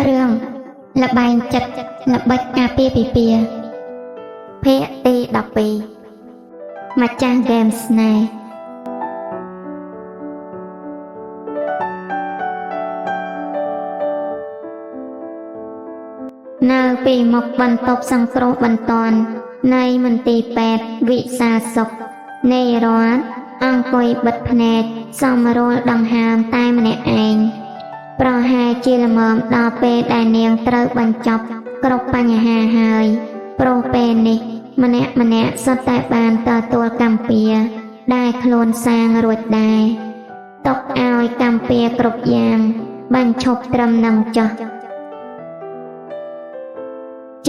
រឿងលបែងចិត្តល្បិចការពារពីពាភាគទី12ម្ចាស់ហ្គេមស្នេហ៍នៅពីមុខបន្ទប់សង្គ្រោះបន្ទាន់នៃមន្ទីរពេទ្យវិសាសុខនៃរដ្ឋអង្គុយបិទភ្នែកសមរលដង្ហើមតែម្នាក់ឯងប្រហែលជាល្មមដល់ពេលដែលនាងត្រូវបញ្ចប់គ្រប់បញ្ហាហើយព្រោះពេលនេះម្នាក់សុទ្ធតែបានទទួលកម្មពៀដែលខ្លួនសាងរួចដែរទុកឲ្យកម្មពៀគ្រប់យ៉ាងបញ្ឈប់ត្រឹមនឹងចុះ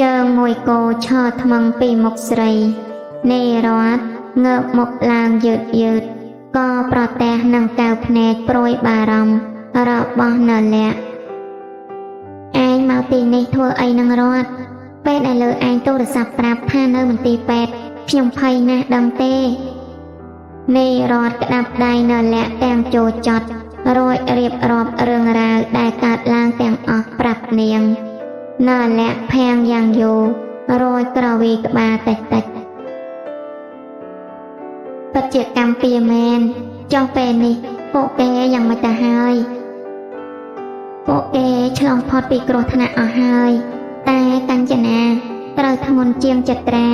ជើងមួយគោឈរថ្មឹងពីមុខស្រីនេរដ្ឋងើបមុខឡើងយឺតក៏ប្រទះនឹងកៅភ្នែកព្រួយបារម្ភរបស់នលៈឯងមកទីនេះធ្វើអីនឹងរដ្ឋពេលដែលលើឯងទូរស័ព្ទប្រាប់ថានៅមន្ទីរពេទ្យខ្ញុំភ័យណាស់ដឹងទេនេរដ្ឋក្តាប់ដៃនលៈទាំងចូលចត់រួចរៀបរាប់រឿងរ៉ាវដែលកើតឡើងទាំងអស់ប្រាប់នាងនលៈភាំងយ៉ាងយូររួចក្រវីក្បាលតិចពិតជាកម្មពៀមែនចុះពេលនេះពួកគេយ៉ាងមិនទៅហើយពួកគេឆ្លងផុតពីគ្រោះថ្នាក់អស់ហើយតែកញ្ចនាត្រូវធ្ងន់ជាងចត្រា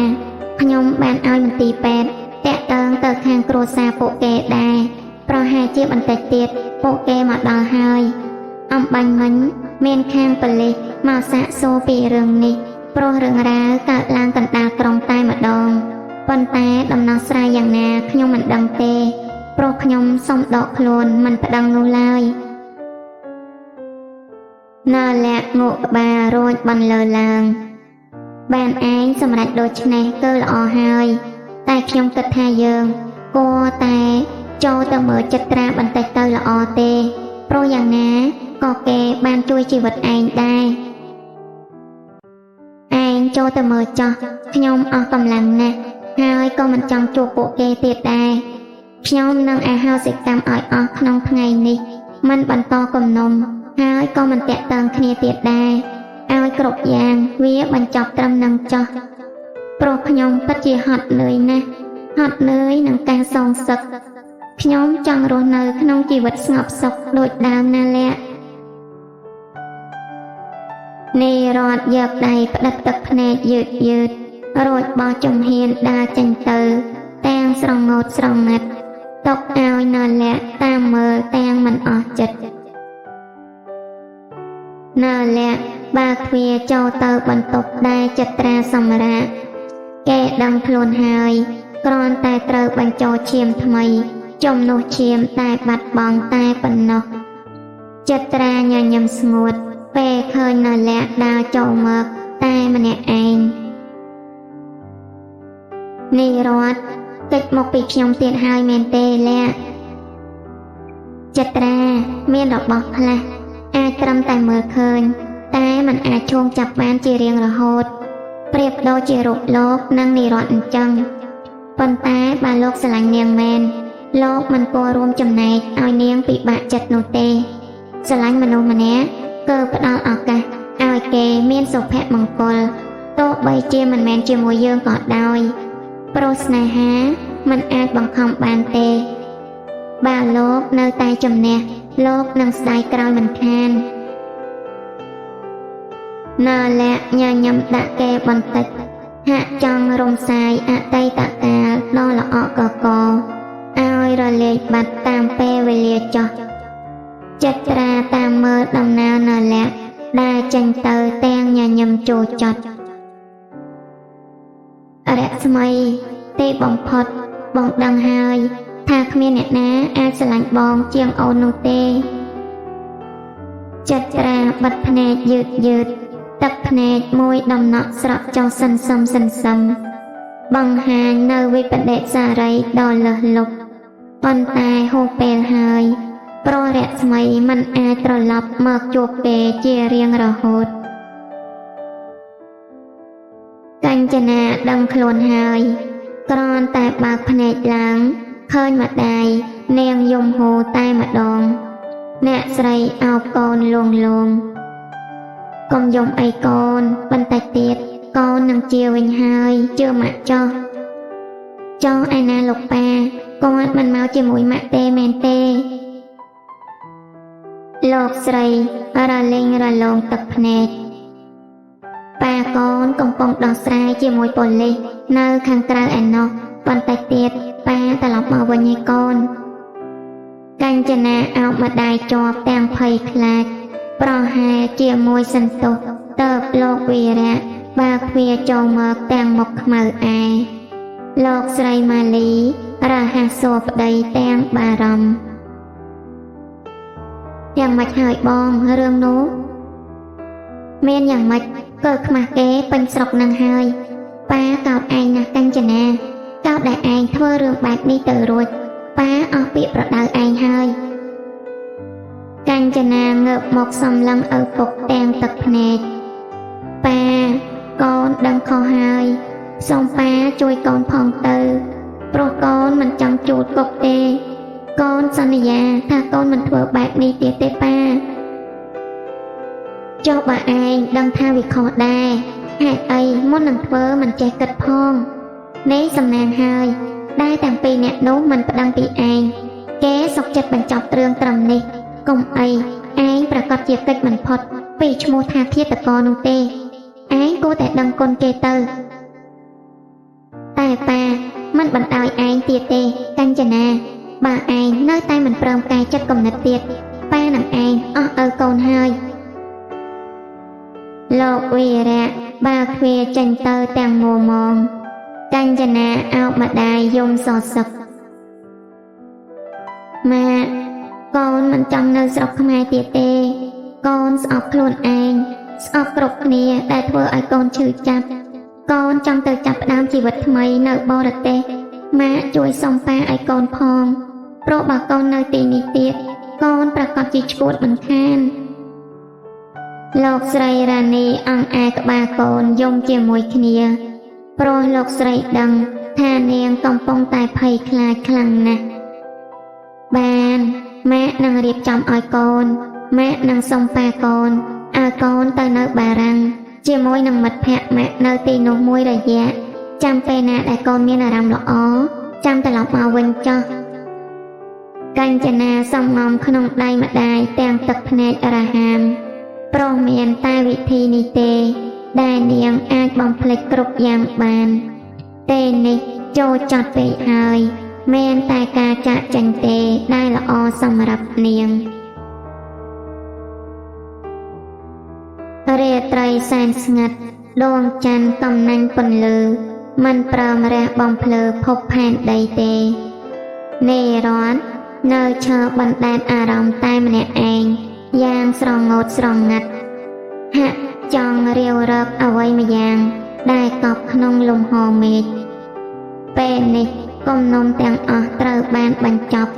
ខ្ញុំបានឲ្យមន្ទីរពេទ្យតាក់ទងទៅខាងគ្រួសារពួកគេដែរប្រហែលជាបន្តិចទៀតពួកគេមកដល់ហើយអំបញ្ញមិញមានខាងប៉ូលីសមកសាកសួរពីរឿងនេះព្រោះរឿងរ៉ាវកើតឡើងកណ្ដាលក្រុងតែម្ដងប៉ុន្តែដំណោះស្រាយយ៉ាងណាខ្ញុំមិនដឹងទេព្រោះខ្ញុំសុំដកខ្លួនមិនប្តឹងនោះឡើយនលៈងក់ក្បាលរួចបន្លឺឡើងបានឯងសម្រេចដូច្នេះគឺល្អហើយតែខ្ញុំគិតថាយើងគួរតែចូលទៅមើលចត្រាបន្តិចទៅល្អទេព្រោះយ៉ាងណាក៏គេបានជួយជីវិតឯងដែរឯងចូលទៅមើលចោះខ្ញុំអស់កម្លាំងណាស់ហើយក៏មិនចង់ជួបពួកគេទៀតដែរខ្ញុំនឹងអហោសិកម្មឲ្យអស់ក្នុងថ្ងៃនេះមិនបន្តគំនុំហើយក៏មិនតាក់ទងគ្នាទៀតដែរឲ្យគ្រប់យ៉ាងវាបញ្ចប់ត្រឹមនឹងចោះព្រោះខ្ញុំពិតជាហត់នឿយណាស់ហត់នឿយនឹងការសងសឹកខ្ញុំចង់រស់នៅក្នុងជីវិតស្ងប់សុខដូចដើមណាលៈនេរដ្ឋយកដៃផ្ដិតទឹកភ្នែកយឺតរួចបោះជំហានដើរចេញទៅទាំងស្រងោតស្រងាត់ទុកឲ្យនលៈតាមមើលទាំងមិនអស់ចិត្តនលៈបើកទ្វារចូលទៅបន្ទប់ដែលចត្រាសម្រាប់គេដឹងខ្លួនហើយគ្រាន់តែត្រូវបញ្ចូលឈាមថ្មីចំនោះឈាមតែបាត់បង់តែប៉ុណ្ណោះចត្រាញញឹមស្ងួតពេលឃើញនលៈដើរចូលមកតែម្នាក់ឯងនេះរដ្ឋកិច្ចមកពីខ្ញុំទៀតហើយមែនទេលៈចត្រាមានរបស់ខ្លះអាចត្រឹមតែមើលឃើញតែมันអាចឈោងចាប់បានជារៀងរហូតប្រៀបដូចជារូបលោកនិងនិរដ្ឋអញ្ចឹងប៉ុន្តែបើលោកស្រឡាញ់នាងមែនលោកមិនគួររួមចំណែកឲ្យនាងពិបាកចិត្តនោះទេស្រឡាញ់មនុស្សម្នាក់គឺផ្ដល់ឱកាសឲ្យគេមានសុភមង្គលទោះបីជាមិនមែនជាមួយយើងក៏ដោយព្រោះស្នេហាមិនអាចបង្ខំបានទេបើលោកនៅតែជំនះលោកនឹងស្ដាយក្រោយមិនខាននលៈញញឹមដាក់គេបន្តិចហាក់ចង់រំសាយអតីតកាលដ៏ល្អកកឲ្យរលាយបាត់តាមពេលវេលាចុះចត្រាតាមមើលដំណើរនលៈដែលចេញទៅទាំងញញឹមចូលចត់រស្មីទេបំផុតបងដឹងហើយថាគ្មានអ្នកណាអាចស្រឡាញ់បងជាងអូននោះទេចត្រាបិទភ្នែកយឺតទឹកភ្នែកមួយដំណក់ស្រក់ចុះសិនសឹមបង្ហាញនៅវិបដិសារីដ៏លើសលប់ប៉ុន្តែហួសពេលហើយព្រោះរស្មីមិនអាចត្រឡប់មកជួបគេជារៀងរហូតកញ្ចនាដឹងខ្លួនហើយគ្រាន់តែបើកភ្នែកឡើងឃើញម្ដាយនាងយំហូរតែម្ដងអ្នកស្រីអោបកូនលង ុំយំអីកូនបន្តិចទៀតកូននឹងជាវិញហើយជឿម៉ាក់ចុះឯណាលោកប៉ាគាត់មិនមកជាមួយម៉ាក់ទេមែនទេលោកស្រីរលែងរលោងទឹកភ្នែកប៉ាកូនកំពុងដោះស្រាយជាមួយប៉ូលីសនៅខាងក្រៅឯណោះបន្តិចទៀតប៉ាត្រឡប់មកវិញឯកូនកញ្ចនាអោបម្ដាយជាប់ទាំងភ័យខ្លាចប្រហែលជាមួយសន្ទុះតើបលោកវីរៈបើកទ្វារចូលមកទាំងមុខខ្មៅឯលោកស្រីម៉ាលីរហ័សសួរប្តីទាំងបារម្ភយ៉ាងម៉េចហើយបងរឿងនោះមានយ៉ាងម៉េចក៏ខ្មាស់គេពេញស្រុកនឹងហើយប៉ាកោតឯងណាស់កញ្ចនាកោតដែលឯងធ្វើរឿងបែបនេះទៅរួចប៉ាអស់ពាក្យប្រដៅឯងហើយកញ្ចនាងើបមកសំឡឹងឪពុកទាំងទឹកភ្នែកប៉ាកូនដឹងខុសហើយសូមប៉ាជួយកូនផងទៅព្រោះកូនមិនចង់ជួលគុកទេកូនសន្យាថាកូនមិនធ្វើបែបនេះទៀតទេប៉ាចុះបើឯងដឹងថាវាខុសដែរហេតុអីមុននឹងធ្វើមិនចេះគិតផងនេះសំណាងហើយដែលទាំងពីរអ្នកនោះមិនប្តឹងពីឯងគេសុកចិត្តបញ្ចប់រឿងត្រឹមនេះកុំអីឯងប្រកាសជាកិច្ចមិនផុតពីឈ្មោះថាឃាតករនោះទេឯងគួរតែដឹងគុណគេទៅតែប៉ាមិនបណ្ដោយឯងទៀតទេកញ្ចនាបើឯងនៅតែមិនព្រមកែចិត្តគំនិតទៀតប៉ានឹងឯងអស់ឪកូនហើយលោកវីរៈបើកទ្វារចេញទៅទាំងមួមងកញ្ចនាអោបម្ដាយយំសសឹកម៉ាក់កូនមិនចង់នៅស្រុកខ្មែរទៀតទេកូនស្អប់ខ្លួនឯងស្អប់គ្រប់គ្នាដែលធ្វើឲ្យកូនឈឺចាប់កូនចង់ទៅចាប់ផ្ដើមជីវិតថ្មីនៅបរទេសម៉ាក់ជួយសុំប៉ាឲ្យកូនផងព្រោះបើកូននៅទីនេះទៀតកូនប្រកាសជាឈួតមិនខានលោកស្រីរ៉ានីអង្អែក្បាលកូនយំជាមួយគ្នាព្រោះលោកស្រីដឹងថានាងកំពុងតែភ័យខ្លាចខ្លាំងណាស់បានម៉ាក់នឹងរៀបចំឲ្យកូនម៉ាក់នឹងសុំប៉ាកូនឲ្យកូនទៅនៅបារាំងជាមួយនឹងមិត្តភក្តិម៉ាក់នៅទីនោះមួយរយៈចាំពេលណាដែលកូនមានអារម្មណ៍ល្អចាំត្រឡប់មកវិញចុះកញ្ចនាសំងំក្នុងដៃម្ដាយទាំងទឹកភ្នែករហាមព្រោះមានតែវិធីនេះទេដែលនាងអាចបំភ្លេចគ្រប់យ៉ាងបានទេនេះចូលចត់ពេកហើយមានតែការចាក់ចេញទេដែលល្អសម្រាប់នាងរាត្រីសែនស្ងាត់ដួងច័ន្ទកំណាញ់ពន្លឺមិនព្រមរះបំភ្លឺភពផែនដីទេនេរ័តនៅឈរបណ្ដែតអារម្មណ៍តែម្នាក់ឯងយ៉ាងស្រងោតស្រងាត់ហាក់ចង់រាវរកអ្វីម្យ៉ាងដែលកប់ក្នុងលំហមេឃពេលនេះគំនុំទាំងអស់ត្រូវបានបញ្ចប់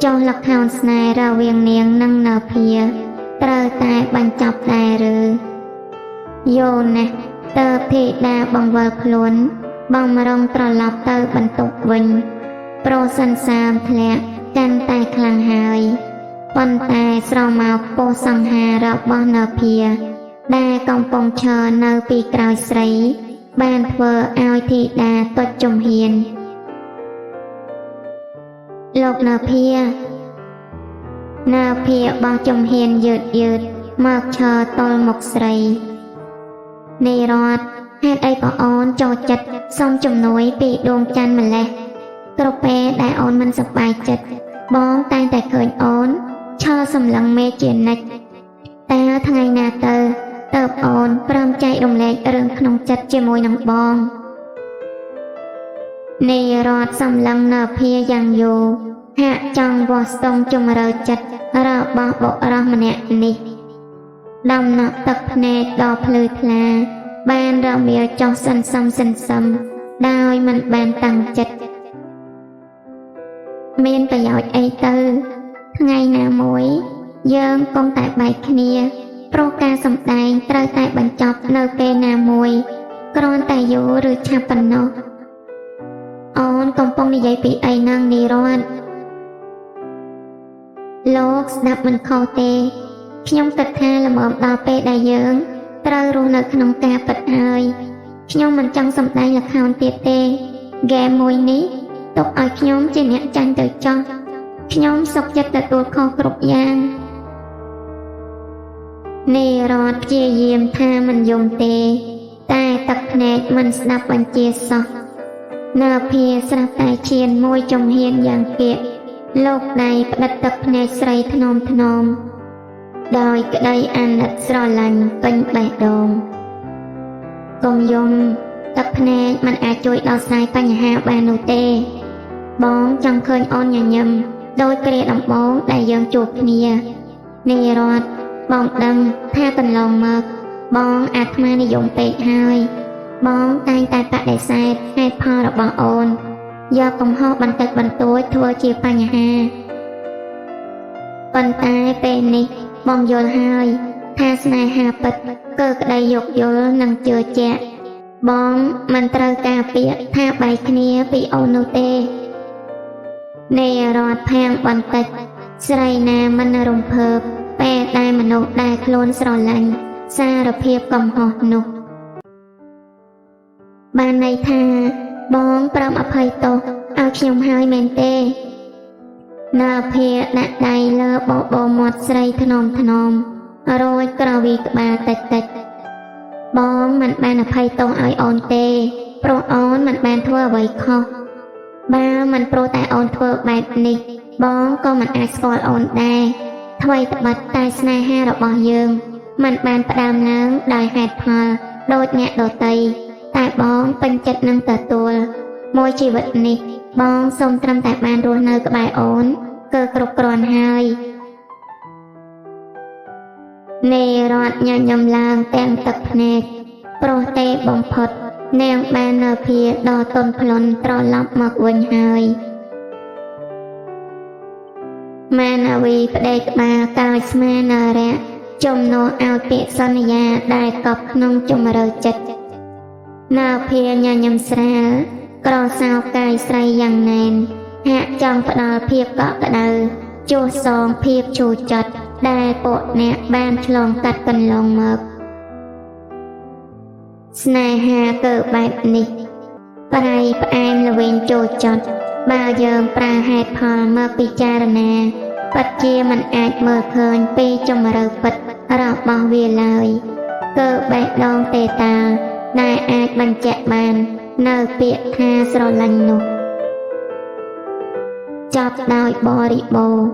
ចុះល្ខោនស្នេហ៍រវាងនាងនិងនភាត្រូវតែបញ្ចប់ដែរឬយូរណាស់ទើបធីតាបង្វិលខ្លួនបំរុងត្រឡប់ទៅបន្ទប់វិញប្រសិនសាមធ្លាក់កាន់តែខ្លាំងហើយប៉ុន្តែស្រមោកពោះសង្ហារបស់នភាដែលកំពុងឈរនៅពីក្រោយស្រីបានធ្វើឲ្យធីតាទុច្ចជំហានលោកនភាបោះជំហានយឺតមកឈរទល់មុខស្រីនេរ័តហេតុអីក៏អូនចូលចិត្តសុំជំនួយពីដួងច័ន្ទម្លេះគ្រប់ពេលដែលអូនមិនសប្បាយចិត្តបងតែងតែឃើញអូនឈរសម្លឹងមេជានិច្ចតើថ្ងៃណាទៅអូនព្រមចែករំលែករឿងក្នុងចិត្តជាមួយនឹងបងនេរ័តសម្លឹងនភាយ៉ាងយូរហាក់ចង់វាស់ស្ទង់ជំរឿចិត្តរបស់បុរសម្នាក់នេះដំណក់ទឹកភ្នែកដ៏ភ្លឺថ្លាបានរមាលចុះសន្សឹមដោយមិនបានតាំងចិត្តមានប្រយោជន៍អីទៅថ្ងៃណាមួយយើងកុំតែបែកគ្នាព្រោះការសម្ដែងត្រូវតែបញ្ចប់នៅពេលណាមួយគ្រាន់តែយូរឬឆាប់ប៉ុណ្ណោះអូនកំពុងនិយាយពីអីនឹងនិរ័តលោកស្ដាប់មិនខុសទេខ្ញុំគិតថាល្មមដល់ពេលដែលយើង ត្រូវរស់នៅក្នុងការពិតហើយខ្ញុំមិនចង់សម្ដែងល្ខោនទៀតទេហ្គេមមួយនេះទុកឲ្យខ្ញុំជាអ្នកចាញ់ទៅចោះខ្ញុំសុខចិត្តទទួលខុសគ្រប់យ៉ាងនាយរដ្ឋព្យាយាមថាមិនយំទេតែទឹកភ្នែកមិនស្ដាប់បញ្ជាសោះនៅភាស្រាប់តែឈានមួយចំហៀនយ៉ាងគៀកលោកដៃផ្ដិតទឹកភ្នែកស្រីថ្នមថ្នមដោយក្តីអាណិតស្រឡាញ់ពេញបេះដូងកុំយំទឹកភ្នែកមិនអាចជួយដោះស្រាយបញ្ហាបាននោះទេបងចង់ឃើញអូនញញឹមដោយគ្រាដំបូងដែលយើងជួបគ្នានាយរដ្ឋបងដឹងថាកន្លងមកបងអាត្មានិយមពេកហើយបងតែងតែបដិសេធហេតុផលរបស់អូនយកកំហុសបន្តិចបន្តួចធ្វើជាបញ្ហាប៉ុន្តែពេលនេះបងយល់ហើយថាស្នេហាពិតគឺក្តីយោគយល់និងជឿជាក់បងមិនត្រូវការពាក្យថាបែកគ្នាពីអូននោះទេនាយរដ្ឋផាំងបន្តិចស្រីណាមិនរំភើបពេលដែលមនុស្សដែលខ្លួនស្រឡាញ់សារភាពកំហុសនោះបានន័យថាបងព្រមអភ័យទោសឲ្យខ្ញុំហើយមែនទេនៅភាដាក់ដៃលើបបោមាត់ស្រីថ្នមថ្នមរួចក្រវីក្បាលតិចតិចបងមិនបានអភ័យទោសឲ្យអូនទេព្រោះអូនមិនបានធ្វើអ្វីខុសបើមិនព្រោះតែអូនធ្វើបែបនេះបងក៏មិនអាចស្គាល់អូនដែរថ្មីត្បិតតែស្នេហារបស់យើងមិនបានផ្ដើមឡើងដោយហេតុផលដូចអ្នកដទៃតែបងពេញចិត្តនឹងទទួលមួយជីវិតនេះបងសូមត្រឹមតែបានរស់នៅក្បែរអូនគឺគ្រប់គ្រាន់ហើយនាយរដ្ឋញញឹមឡើងទាំងទឹកភ្នែកព្រោះទេបំផុតនាងបាននៅភាដ៏ទន់ភ្លន់ត្រឡប់មកវិញហើយមានាវីផ្ដេកក្បាលកោចស្មានរៈជំនួសឲ្យពាក្យសន្យាដែលកប់ក្នុងជំរឿចិត្តនៅភាញញឹមស្រាលក្រសោបកាយស្រីយ៉ាងណែនហាក់ចង់ផ្ដល់ភាពកក់ក្ដៅជួសសងភាពជូរចត់ដែលពួកអ្នកបានឆ្លងកាត់កន្លងមកស្នេហាគឺបែបនេះប្រៃផ្អែមល្វីងជូរចត់បើយើងប្រើហេតុផលមកពិចារណាពិតជាមិនអាចមើលឃើញពីជំរឿពិតរបស់វាឡើយគឺបេះដូងទេតាដែលអាចបញ្ជាក់បាននៅពាក្យថាស្រឡាញ់នោះចប់ដោយបរិបូរណ៍